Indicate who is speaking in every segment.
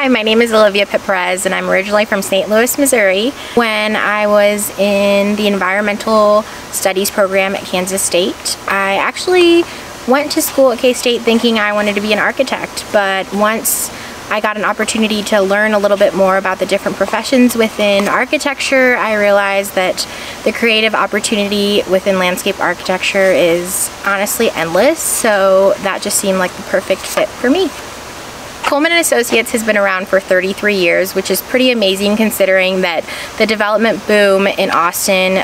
Speaker 1: Hi, my name is Olivia Pipres and I'm originally from St. Louis, Missouri. When I was in the environmental studies program at Kansas State, I actually went to school at K-State thinking I wanted to be an architect, but once I got an opportunity to learn a little bit more about the different professions within architecture, I realized that the creative opportunity within landscape architecture is honestly endless, so that just seemed like the perfect fit for me. Coleman & Associates has been around for 33 years, which is pretty amazing considering that the development boom in Austin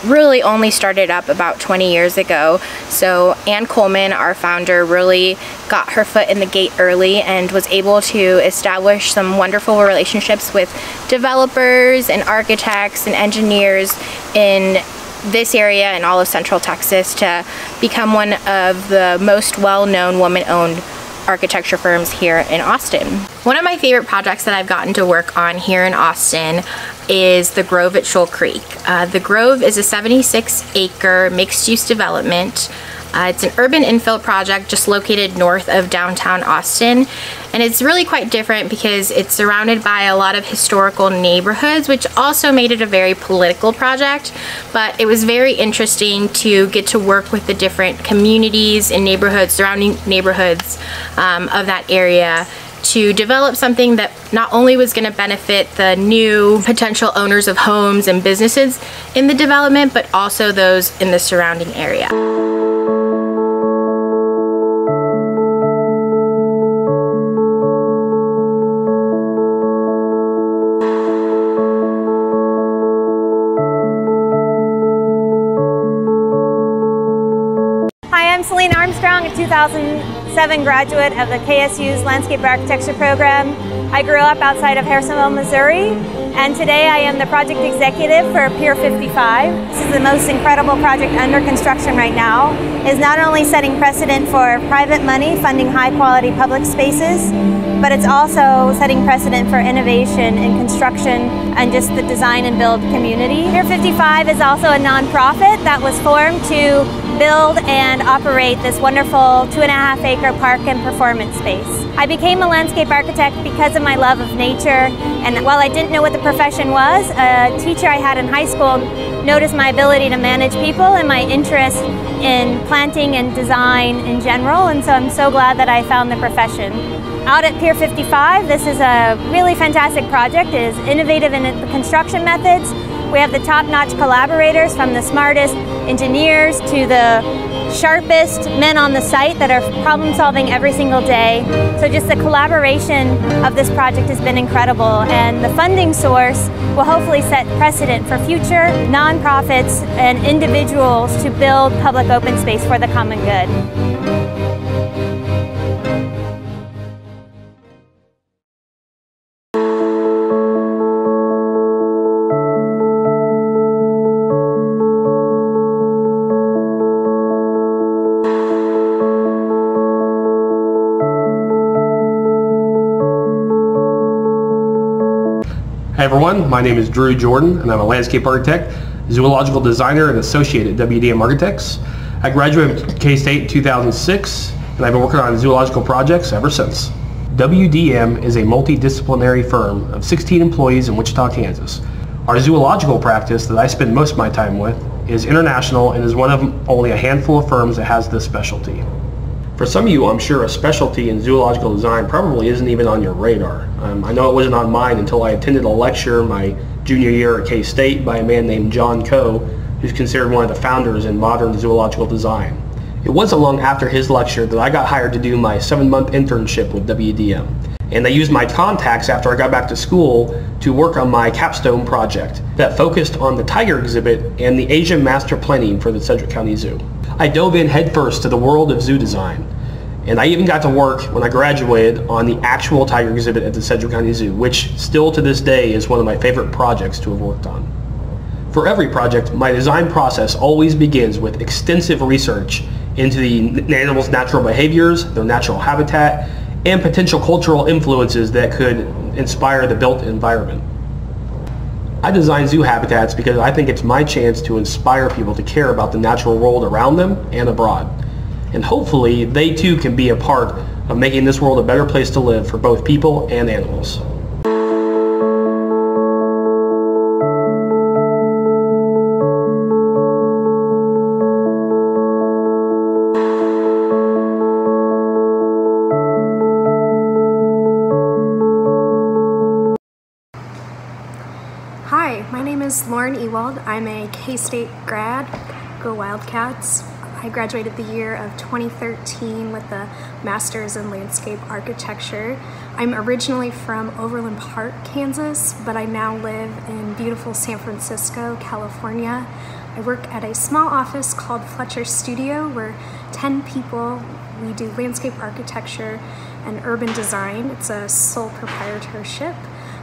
Speaker 1: really only started up about 20 years ago. So Ann Coleman, our founder, really got her foot in the gate early and was able to establish some wonderful relationships with developers and architects and engineers in this area and all of Central Texas to become one of the most well-known woman-owned architecture firms here in Austin. One of my favorite projects that I've gotten to work on here in Austin is the Grove at Shoal Creek. The Grove is a 76-acre mixed-use development. It's an urban infill project just located north of downtown Austin, and it's really quite different because it's surrounded by a lot of historical neighborhoods, which also made it a very political project. But it was very interesting to get to work with the different communities and neighborhoods, surrounding neighborhoods of that area, to develop something that not only was going to benefit the new potential owners of homes and businesses in the development, but also those in the surrounding area.
Speaker 2: Hi, I'm Selina Armstrong, a 2007 graduate of the KSU's Landscape Architecture program. I grew up outside of Harrisonville, Missouri, and today I am the project executive for Pier 55. This is the most incredible project under construction right now. It is not only setting precedent for private money funding high quality public spaces, but it's also setting precedent for innovation in construction and just the design and build community. Pier 55 is also a nonprofit that was formed to build and operate this wonderful 2.5-acre park and performance space. I became a landscape architect because of my love of nature, and while I didn't know what the profession was, a teacher I had in high school noticed my ability to manage people and my interest in planting and design in general, and so I'm so glad that I found the profession. Out at Pier 55, this is a really fantastic project. It is innovative in the construction methods. We have the top-notch collaborators, from the smartest engineers to the sharpest men on the site that are problem solving every single day. So just the collaboration of this project has been incredible, and the funding source will hopefully set precedent for future nonprofits and individuals to build public open space for the common good.
Speaker 3: Hi everyone, my name is Drew Jordan and I'm a landscape architect, zoological designer, and associate at WDM Architects. I graduated from K-State in 2006 and I've been working on zoological projects ever since. WDM is a multidisciplinary firm of 16 employees in Wichita, Kansas. Our zoological practice that I spend most of my time with is international and is one of only a handful of firms that has this specialty. For some of you, I'm sure a specialty in zoological design probably isn't even on your radar. I know it wasn't on mine until I attended a lecture my junior year at K-State by a man named John Coe, who's considered one of the founders in modern zoological design. It wasn't long after his lecture that I got hired to do my 7-month internship with WDM. And they used my contacts after I got back to school to work on my capstone project that focused on the tiger exhibit and the Asian master planning for the Sedgwick County Zoo. I dove in headfirst to the world of zoo design, and I even got to work when I graduated on the actual tiger exhibit at the Sedgwick County Zoo, which still to this day is one of my favorite projects to have worked on. For every project, my design process always begins with extensive research into the animal's natural behaviors, their natural habitat, and potential cultural influences that could inspire the built environment. I design zoo habitats because I think it's my chance to inspire people to care about the natural world around them and abroad. And hopefully they too can be a part of making this world a better place to live for both people and animals.
Speaker 4: Hi, my name is Lauren Ewald. I'm a K-State grad, go Wildcats. I graduated the year of 2013 with a Master's in Landscape Architecture. I'm originally from Overland Park, Kansas, but I now live in beautiful San Francisco, California. I work at a small office called Fletcher Studio. We're 10 people. We do landscape architecture and urban design. It's a sole proprietorship,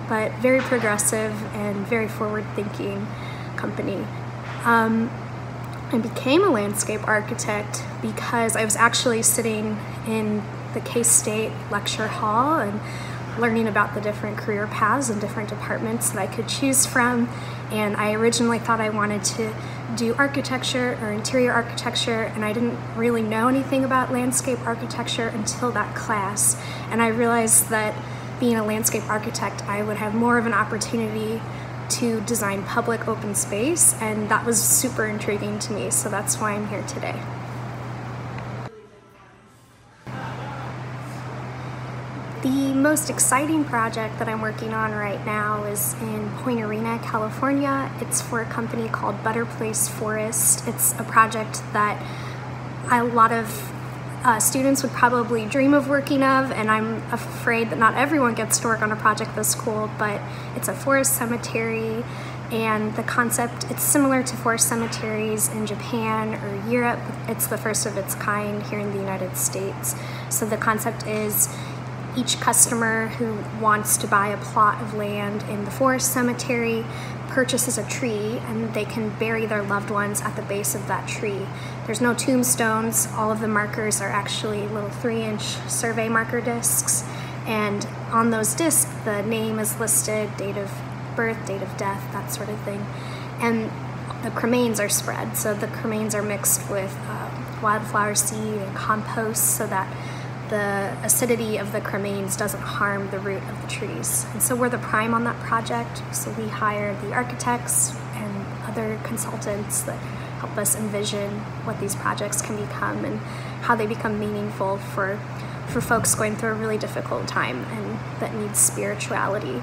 Speaker 4: but very progressive and very forward-thinking company. I became a landscape architect because I was actually sitting in the K-State lecture hall and learning about the different career paths and different departments that I could choose from. And I originally thought I wanted to do architecture or interior architecture, and I didn't really know anything about landscape architecture until that class. And I realized that being a landscape architect, I would have more of an opportunity to design public open space, and that was super intriguing to me, so that's why I'm here today. The most exciting project that I'm working on right now is in Point Arena, California. It's for a company called Better Place Forest. It's a project that a lot of students would probably dream of working of, and I'm afraid that not everyone gets to work on a project this cool, but it's a forest cemetery, and the concept, it's similar to forest cemeteries in Japan or Europe. It's the first of its kind here in the United States. So the concept is each customer who wants to buy a plot of land in the forest cemetery purchases a tree, and they can bury their loved ones at the base of that tree. There's no tombstones. All of the markers are actually little 3-inch survey marker discs, and on those discs the name is listed, date of birth, date of death, that sort of thing. And the cremains are spread, so the cremains are mixed with wildflower seed and compost so that the acidity of the cremains doesn't harm the root of the trees. And so we're the prime on that project, so we hire the architects and other consultants that help us envision what these projects can become and how they become meaningful for folks going through a really difficult time and that needs spirituality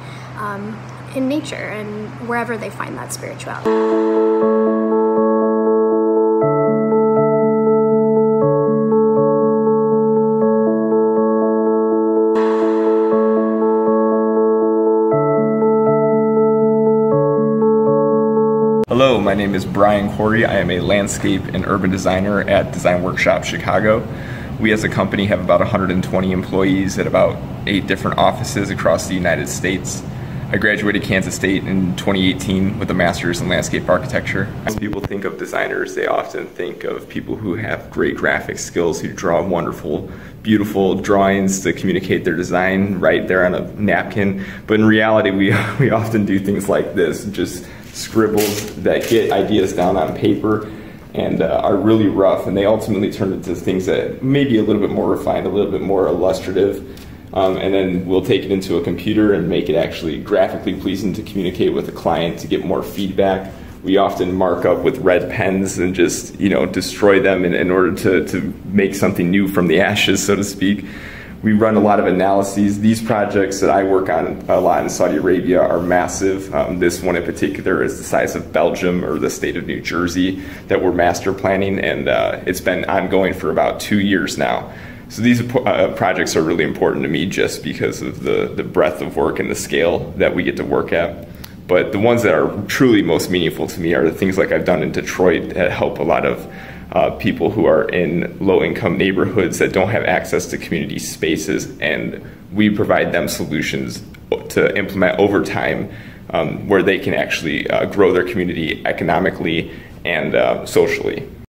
Speaker 4: in nature and wherever they find that spirituality.
Speaker 5: Hello, my name is Cory. I am a landscape and urban designer at Design Workshop Chicago. We as a company have about 120 employees at about 8 different offices across the United States. I graduated Kansas State in 2018 with a Master's in Landscape Architecture. When people think of designers, they often think of people who have great graphic skills, who draw wonderful, beautiful drawings to communicate their design right there on a napkin. But in reality, we often do things like this, just scribbles that get ideas down on paper and are really rough, and they ultimately turn into things that may be a little bit more refined, a little bit more illustrative, and then we'll take it into a computer and make it actually graphically pleasing to communicate with the client to get more feedback. We often mark up with red pens and just, destroy them in order to make something new from the ashes, so to speak. We run a lot of analyses. These projects that I work on a lot in Saudi Arabia are massive. This one in particular is the size of Belgium or the state of New Jersey that we're master planning, and it's been ongoing for about 2 years now. So these projects are really important to me just because of the breadth of work and the scale that we get to work at. But the ones that are truly most meaningful to me are the things like I've done in Detroit that help a lot of people who are in low-income neighborhoods that don't have access to community spaces, and we provide them solutions to implement over time where they can actually grow their community economically and socially.